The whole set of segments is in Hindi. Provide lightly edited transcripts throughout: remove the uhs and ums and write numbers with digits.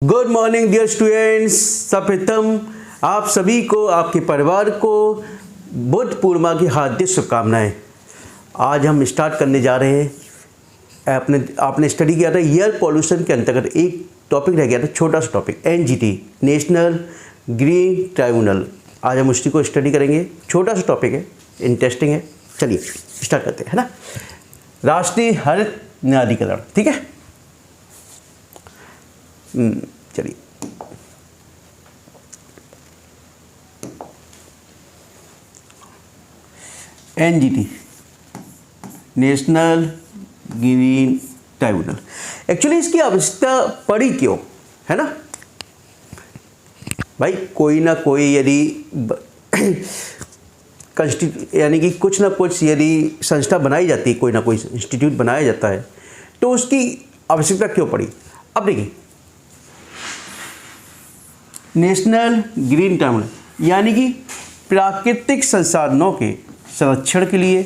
Good morning dear students. सर्वप्रथम आप सभी को, आपके परिवार को बुद्ध पूर्णिमा की हार्दिक शुभकामनाएं। आज हम स्टार्ट करने जा रहे हैं। आपने स्टडी किया था एयर पॉल्यूशन के अंतर्गत एक टॉपिक रह गया था, छोटा सा topic, NGT national green tribunal. आज हम उसी को स्टडी करेंगे। छोटा सा टॉपिक है, इंटरेस्टिंग है। चलिए स्टार्ट करते हैं, है ना। राष्ट्रीय हरित न्यायाधिकरण, ठीक है। चलिए NGT national green tribunal. Actually इसकी आवश्यकता पड़ी क्यों, है ना भाई। कोई ना कोई यदि यानी कि कुछ ना कुछ यदि संस्था बनाई जाती है, कोई ना कोई इंस्टीट्यूट बनाया जाता है, तो उसकी आवश्यकता क्यों पड़ी। अब देखिए, नेशनल ग्रीन ट्राइब्यूनल यानी कि प्राकृतिक संसाधनों के संरक्षण के लिए,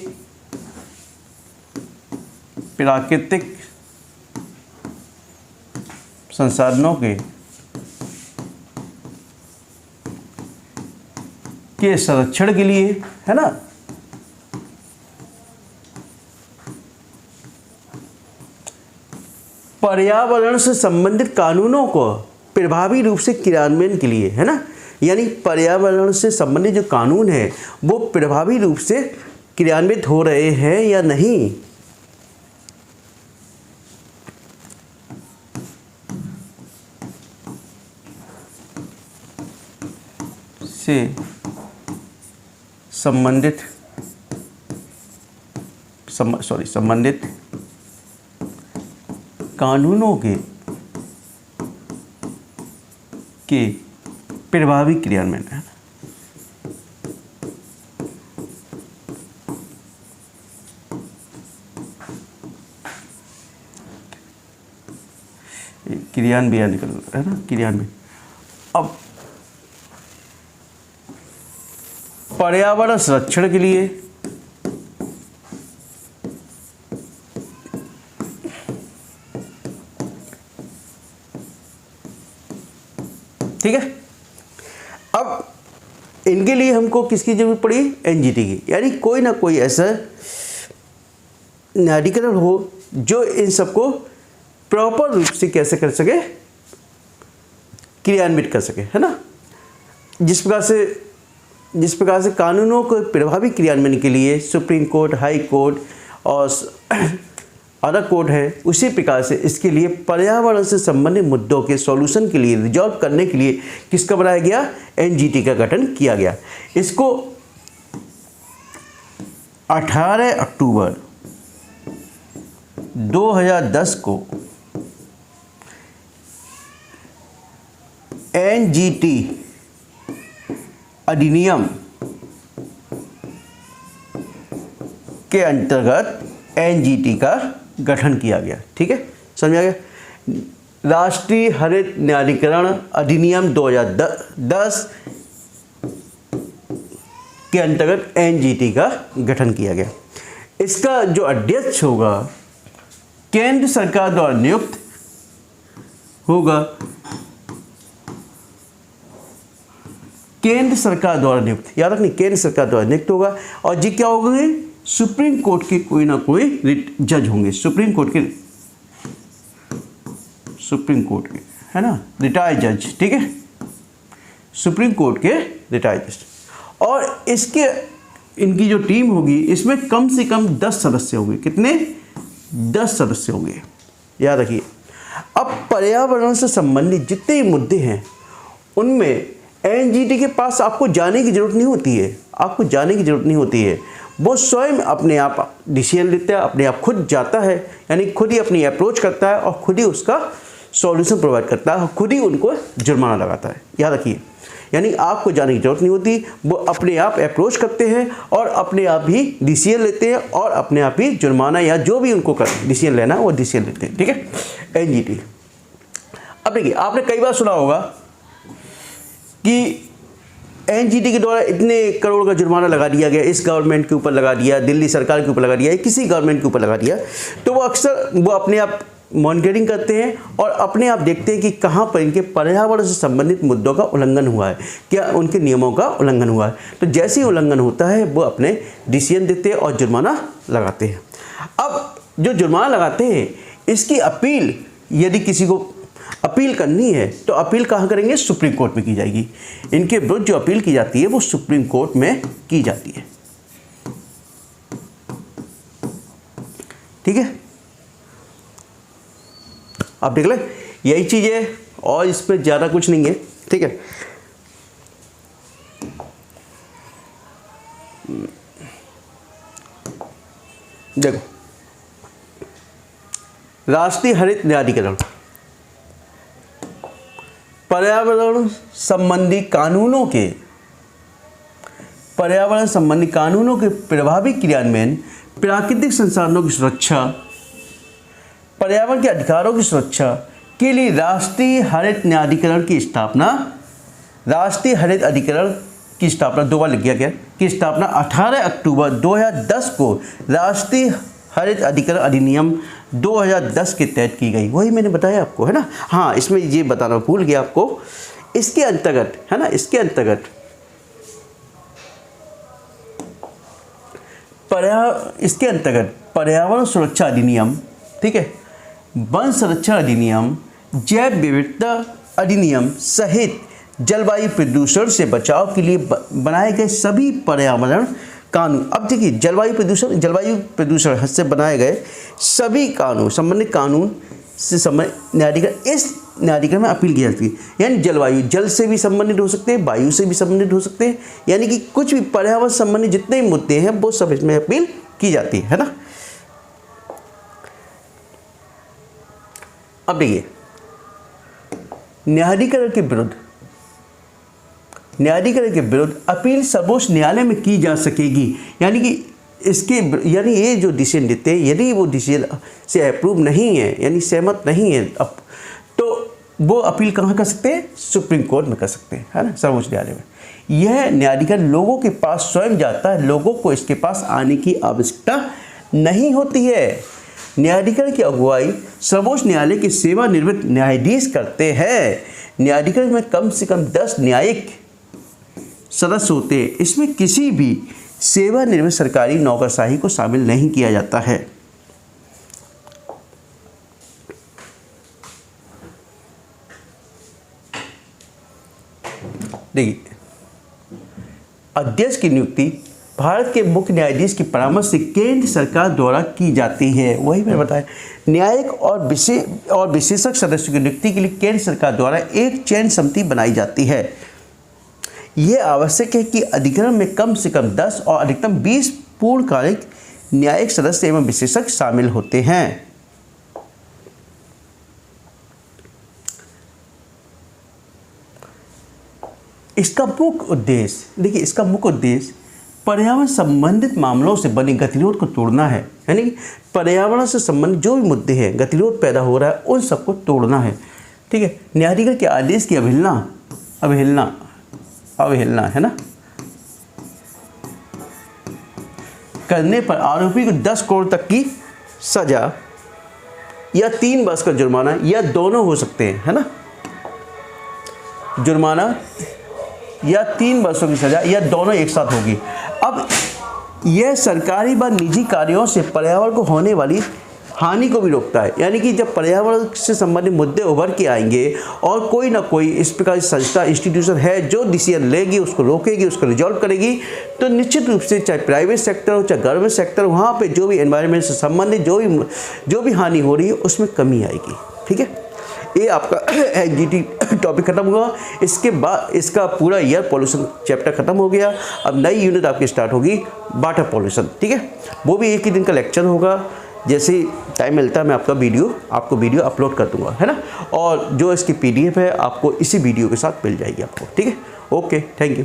प्राकृतिक संसाधनों के संरक्षण के लिए, है ना, पर्यावरण से संबंधित कानूनों को प्रभावी रूप से क्रियान्वयन के लिए, है ना। यानी पर्यावरण से संबंधित जो कानून है वो प्रभावी रूप से क्रियान्वित हो रहे हैं या नहीं, से संबंधित कानूनों के प्रभावी क्रियान्वयन, है। क्रियान्वयन निकल रहा है ना, क्रियान्वयन। अब पर्यावरण संरक्षण के लिए, ठीक है। अब इनके लिए हमको किसकी जरूरत पड़ी, NGT की। यानी कोई ना कोई ऐसा न्यायाधिकरण हो जो इन सबको प्रॉपर रूप से कैसे कर सके, क्रियान्वित कर सके, है ना। जिस प्रकार से कानूनों को प्रभावी क्रियान्वयन के लिए सुप्रीम कोर्ट, हाई कोर्ट और अदर कोर्ट है, उसी प्रकार से इसके लिए पर्यावरण से संबंधित मुद्दों के सॉल्यूशन के लिए, रिजॉल्व करने के लिए किसका बनाया गया, NGT का गठन किया गया। इसको 18 अक्टूबर 2010 को NGT अधिनियम के अंतर्गत NGT का गठन किया गया, ठीक है। समझ आ गया। राष्ट्रीय हरित न्यायाधिकरण अधिनियम 2010 के अंतर्गत NGT का गठन किया गया। इसका जो अध्यक्ष होगा केंद्र सरकार द्वारा नियुक्त होगा, केंद्र सरकार द्वारा नियुक्त, याद रखनी, केंद्र सरकार द्वारा नियुक्त होगा। और जी क्या होंगे, सुप्रीम कोर्ट के कोई ना कोई जज होंगे, सुप्रीम कोर्ट के, है ना, रिटायर्ड जज, ठीक है, सुप्रीम कोर्ट के रिटायर्ड जज। और इनकी जो टीम होगी, इसमें कम से कम 10 सदस्य होंगे। कितने, 10 सदस्य होंगे, याद रखिए। अब पर्यावरण से संबंधित जितने मुद्दे हैं उनमें NGT के पास आपको जाने की जरूरत नहीं होती है, वो स्वयं अपने आप डिसीजन लेता है, अपने आप खुद जाता है, यानी खुद ही अपनी अप्रोच करता है और खुद ही उसका सॉल्यूशन प्रोवाइड करता है, खुद ही उनको जुर्माना लगाता है। याद रखिए, यानी आपको जाने की जरूरत नहीं होती, वो अपने आप अप्रोच करते हैं और अपने आप ही डिसीजन लेते हैं और अपने आप ही जुर्माना या जो भी उनको डिसीजन लेना है वो डिसीजन लेते हैं, ठीक है। NGT। अब देखिए, आपने कई बार सुना होगा कि NGT के द्वारा इतने करोड़ का जुर्माना लगा दिया गया, इस गवर्नमेंट के ऊपर लगा दिया, दिल्ली सरकार के ऊपर लगा दिया, किसी गवर्नमेंट के ऊपर लगा दिया, तो वो अक्सर वो अपने आप मॉनिटरिंग करते हैं और अपने आप देखते हैं कि कहाँ पर इनके पर्यावरण से संबंधित मुद्दों का उल्लंघन हुआ है, क्या उनके नियमों का उल्लंघन हुआ है। तो जैसे ही उल्लंघन होता है वो अपने डिसीजन देते हैं और जुर्माना लगाते हैं। अब जो जुर्माना लगाते हैं इसकी अपील, यदि किसी को अपील करनी है तो अपील कहाँ करेंगे? सुप्रीम कोर्ट में की जाएगी। इनके विरुद्ध जो अपील की जाती है वो सुप्रीम कोर्ट में की जाती है। ठीक है, आप देख लें, यही चीज़ है और इस पर ज़्यादा कुछ नहीं है। ठीक है, देखो, राष्ट्रीय हरित न्यायाधिकरण पर्यावरण संबंधी कानूनों के प्रभावी क्रियान्वयन, प्राकृतिक संसाधनों की सुरक्षा, पर्यावरण के अधिकारों की सुरक्षा के लिए राष्ट्रीय हरित न्यायाधिकरण की स्थापना, राष्ट्रीय हरित अधिकरण की स्थापना 2 बार लिख दिया गया की स्थापना 18 अक्टूबर 2010 को राष्ट्रीय हरित अधिकरण अधिनियम 2010 के तहत की गई। वही मैंने बताया आपको, है ना। हाँ, इसमें ये बताना भूल गया आपको, इसके अंतर्गत, है ना, इसके अंतर्गत पर्यावरण सुरक्षा अधिनियम, ठीक है, वन संरक्षण अधिनियम, जैव विविधता अधिनियम सहित जलवायु प्रदूषण से बचाव के लिए बनाए गए सभी पर्यावरण कानून। अब देखिए, जलवायु प्रदूषण से बनाए गए सभी कानून, संबंधित कानून से संबंधित न्यायाधिकरण, इस न्यायाधिकरण में अपील की जाती है। यानी जलवायु, जल से भी संबंधित हो सकते हैं, वायु से भी संबंधित हो सकते हैं, यानी कि कुछ भी पर्यावरण संबंधी जितने भी मुद्दे हैं वो सब इसमें अपील की जाती है ना। अब देखिए, न्यायाधिकरण के विरुद्ध अपील सर्वोच्च न्यायालय में की जा सकेगी। यानी कि ये जो डिसीजन देते हैं, यदि वो डिसीजन से अप्रूव नहीं है, यानी सहमत नहीं है, अब तो वो अपील कहाँ कर सकते हैं? सुप्रीम कोर्ट में कर सकते हैं, है ना, सर्वोच्च न्यायालय में। यह न्यायाधिकरण लोगों के पास स्वयं जाता है, लोगों को इसके पास आने की आवश्यकता नहीं होती है। न्यायाधिकरण की अगुवाई सर्वोच्च न्यायालय के सेवानिवृत्त न्यायाधीश करते हैं। न्यायाधिकरण में कम से कम 10 न्यायिक सदस्य होते हैं। इसमें किसी भी सेवानिवृत्त सरकारी नौकरशाही को शामिल नहीं किया जाता है। देखिए, अध्यक्ष की नियुक्ति भारत के मुख्य न्यायाधीश की परामर्श से केंद्र सरकार द्वारा की जाती है। वही मैंने बताया, न्यायिक और विशेषज्ञ सदस्यों की नियुक्ति के लिए केंद्र सरकार द्वारा एक चयन समिति बनाई जाती है। यह आवश्यक है कि अधिकरण में कम से कम 10 और अधिकतम 20 पूर्णकालिक न्यायिक सदस्य एवं विशेषज्ञ शामिल होते हैं। इसका मुख्य उद्देश्य, देखिए, इसका मुख्य उद्देश्य पर्यावरण संबंधित मामलों से बने गतिरोध को तोड़ना है। यानी पर्यावरण से संबंधित जो भी मुद्दे हैं, गतिरोध पैदा हो रहा है, उन सबको तोड़ना है। ठीक है, न्यायाधिकरण के आदेश की अवहेलना है ना, करने पर आरोपी को 10 करोड़ तक की सजा या 3 वर्ष का जुर्माना या दोनों हो सकते हैं, है ना। जुर्माना या 3 वर्षों की सजा या दोनों एक साथ होगी। अब यह सरकारी व निजी कार्यों से पर्यावरण को होने वाली हानि को भी रोकता है। यानी कि जब पर्यावरण से संबंधित मुद्दे उभर के आएंगे और कोई ना कोई इस प्रकार की संस्था, इंस्टीट्यूशन है जो डिसीजन लेगी, उसको रोकेगी, उसको रिजॉल्व करेगी, तो निश्चित रूप से चाहे प्राइवेट सेक्टर हो, चाहे गवर्नमेंट सेक्टर, वहाँ पे जो भी एनवायरनमेंट से संबंधित जो भी हानि हो रही है उसमें कमी आएगी। ठीक है, ये आपका एनजीटी टॉपिक खत्म हुआ। इसके बाद इसका पूरा एयर पॉल्यूशन चैप्टर खत्म हो गया। अब नई यूनिट आपकी स्टार्ट होगी, वाटर पॉल्यूशन। ठीक है, वो भी एक ही दिन का लेक्चर होगा। जैसे टाइम मिलता है मैं आपको वीडियो अपलोड कर दूंगा, है ना। और जो इसकी PDF है आपको इसी वीडियो के साथ मिल जाएगी आपको। ठीक है, ओके, थैंक यू।